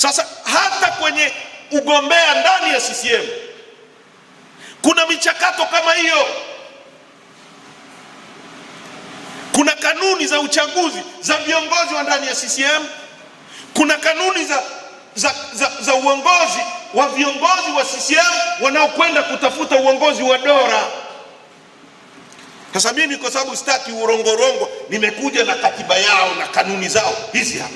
Sasa hata kwenye ugombea ndani ya CCM kuna michakato kama hiyo. Kuna kanuni za uchaguzi za viongozi wa ndani ya CCM, kuna kanuni za uongozi wa viongozi wa CCM wanaokwenda kutafuta uongozi wa dola. Sasa mimi kwa sababu sitaki urongorongo, nimekuja na katiba yao na kanuni zao hizi hapa,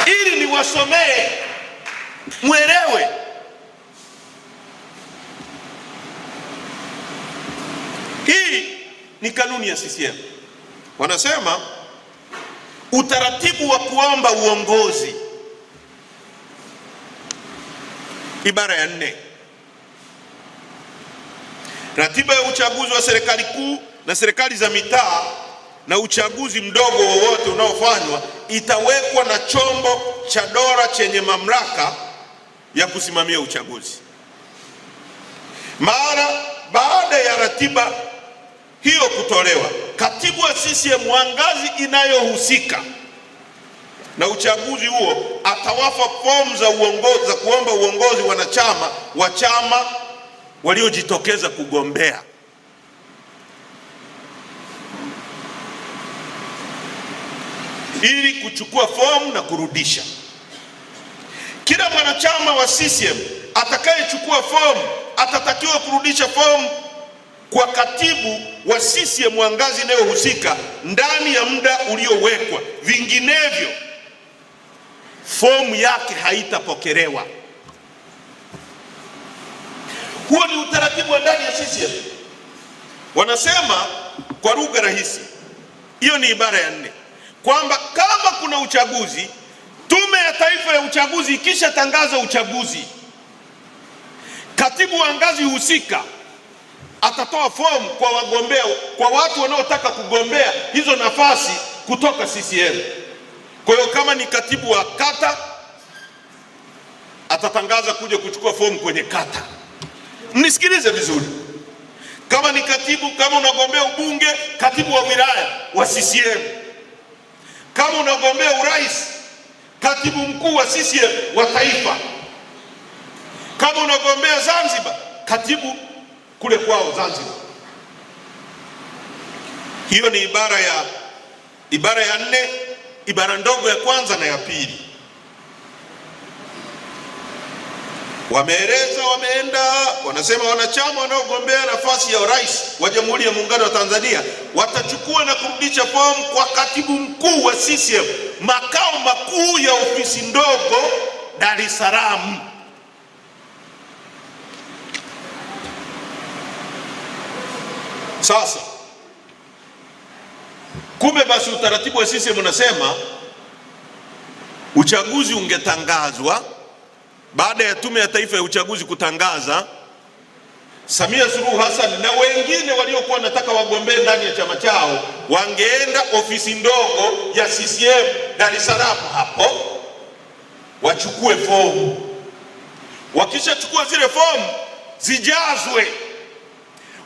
ili niwasomee mwelewe. Hii ni kanuni ya CCM. Wanasema utaratibu wa kuomba uongozi, ibara ya 4. Ratiba ya uchaguzi wa serikali kuu na serikali za mitaa na uchaguzi mdogo wowote unaofanywa itawekwa na chombo cha dola chenye mamlaka ya kusimamia uchaguzi. Baada ya ratiba hiyo kutolewa, katibu wa CCM wa ngazi inayohusika na uchaguzi huo atawapa fomu za uongozi za kuomba uongozi wanachama wa chama waliojitokeza kugombea. Ili kuchukua fomu na kurudisha, kila mwanachama wa CCM atakayechukua fomu atatakiwa kurudisha fomu kwa katibu wa CCM wa ngazi inayohusika ndani ya muda uliowekwa, vinginevyo fomu yake haitapokelewa. Huo ni utaratibu wa ndani ya CCM. Wanasema kwa lugha rahisi, hiyo ni ibara ya 4, kwamba kama kuna uchaguzi, Tume ya Taifa ya Uchaguzi ikisha tangaza uchaguzi, katibu wa ngazi husika atatoa fomu kwa wagombea, kwa watu wanaotaka kugombea hizo nafasi kutoka CCM. Kwa hiyo kama ni katibu wa kata, atatangaza kuja kuchukua fomu kwenye kata. Mnisikilize vizuri. Kama ni katibu, kama unagombea ubunge, katibu wa wilaya wa CCM. Kama unagombea urais, katibu mkuu wa CCM wa taifa. Kama unagombea Zanzibar, katibu kule kwao Zanzibar. Hiyo ni ibara ya 4, ibara ndogo ya kwanza na ya pili. Wameeleza, wameenda, wanasema wanachama wanaogombea nafasi ya urais wa Jamhuri ya Muungano wa Tanzania watachukua na kurudisha fomu kwa katibu mkuu wa CCM, makao makuu ya ofisi ndogo, Dar es Salaam. Sasa kumbe basi utaratibu wa CCM unasema uchaguzi ungetangazwa baada ya Tume ya Taifa ya Uchaguzi kutangaza, Samia Suluhu Hassan na wengine waliokuwa wanataka wagombee ndani ya chama chao wangeenda ofisi ndogo ya CCM Dar es Salaam hapo wachukue fomu. Wakishachukua zile fomu zijazwe,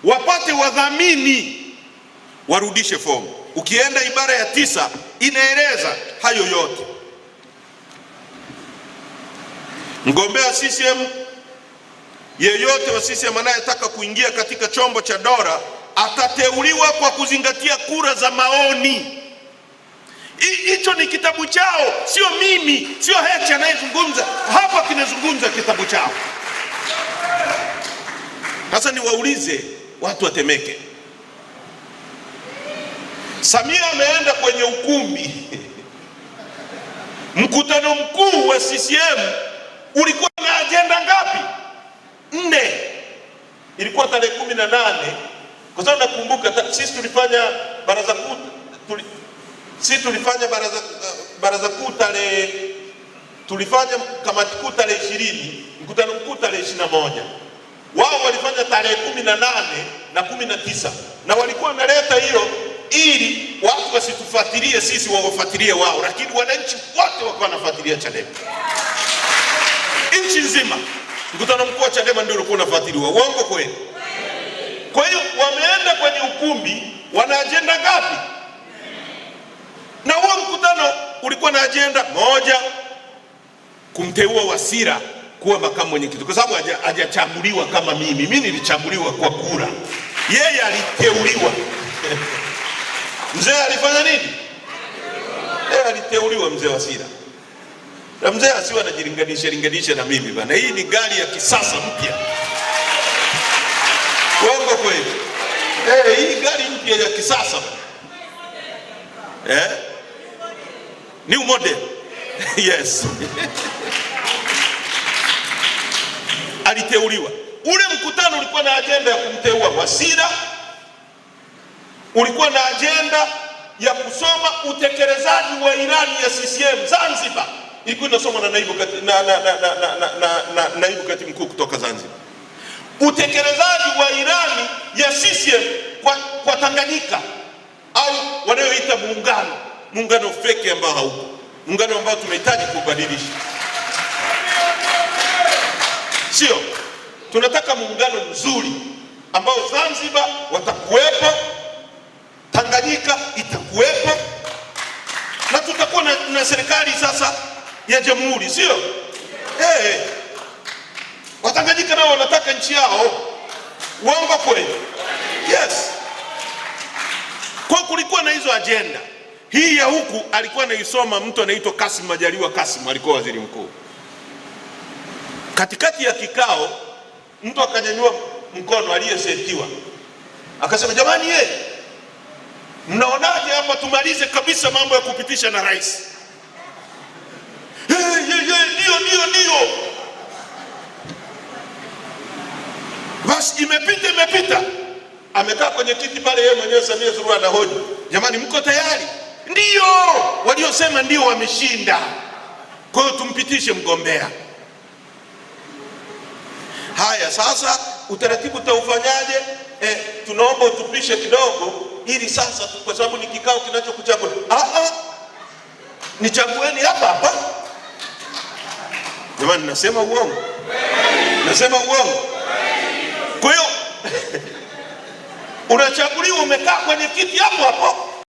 wapate wadhamini, warudishe fomu. Ukienda ibara ya 9 inaeleza hayo yote. Mgombea CCM yeyote wa CCM anayetaka kuingia katika chombo cha dola atateuliwa kwa kuzingatia kura za maoni. Hicho ni kitabu chao, sio mimi, sio Heche anayezungumza hapa, kinazungumza kitabu chao. Sasa niwaulize watu wa Temeke, Samia ameenda kwenye ukumbi, mkutano mkuu wa CCM ulikuwa na ajenda ngapi? 4. Ilikuwa tarehe 18, kwa sababu nakumbuka sisi tulifanya baraza kuu, baraza kuu tulifanya kamati kuu tarehe 20, mkutano mkuu tarehe 21. Wao walifanya tarehe 18 na 19, na walikuwa wanaleta hiyo ili watu wasitufuatilie sisi, wawafuatilie wao, lakini wananchi wote wakawa wanafuatilia Chadema. Nchi nzima mkutano mkuu wa Chadema ndio ulikuwa unafuatiliwa. Uongo kweli? Kwa hiyo wameenda kwenye ukumbi, wana ajenda ngapi? Na huo mkutano ulikuwa na ajenda moja, kumteua Wasira kuwa makamu mwenyekiti, kwa sababu hajachaguliwa kama mimi nilichaguliwa kwa kura, yeye aliteuliwa. Mzee alifanya nini? Yeye aliteuliwa, mzee Wasira. Na mzee asiwe anajilinganisha na mimi bana. Hii ni gari ya kisasa mpya. Uongo kweli? Hii gari mpya ya kisasa bana. New model. Yes. Aliteuliwa. Ule mkutano ulikuwa na ajenda ya kumteua Wasira, ulikuwa na ajenda ya kusoma utekelezaji wa ilani ya CCM Zanzibar. Ilikuwa inasomwa na naibu katibu mkuu kutoka Zanzibar. Utekelezaji wa ilani ya CCM kwa Tanganyika, au wanayoita muungano feki ambao haupo, muungano ambao tunahitaji kubadilisha. Sio, tunataka muungano mzuri ambao Zanzibar watakuwepo, Tanganyika itakuwepo, na tutakuwa na serikali sasa ya jamhuri, sio? Watanganyika nao wanataka nchi yao. Uongo kweli? Yes. Kwa kulikuwa na hizo agenda. Hii ya huku alikuwa anaisoma mtu anaitwa Kassim Majaliwa. Kassim alikuwa waziri mkuu. Katikati ya kikao mtu akanyanyua mkono aliyesetiwa, akasema, jamani mnaonaje hapa tumalize kabisa mambo ya kupitisha na rais? Ndio. Basi imepita. Amekaa kwenye kiti pale, yeye mwenyewe Samia Suluhu anahoji, jamani mko tayari? Ndio. Waliosema ndio wameshinda, kwa hiyo tumpitishe mgombea. Haya, sasa utaratibu utaufanyaje? Tunaomba utupishe kidogo, ili sasa, kwa sababu ni kikao kinachokuchagua. Nichagueni hapa. Jamani, nasema uongo? Nasema uongo? Kwa hiyo unachaguliwa, umekaa kwenye kiti hapo.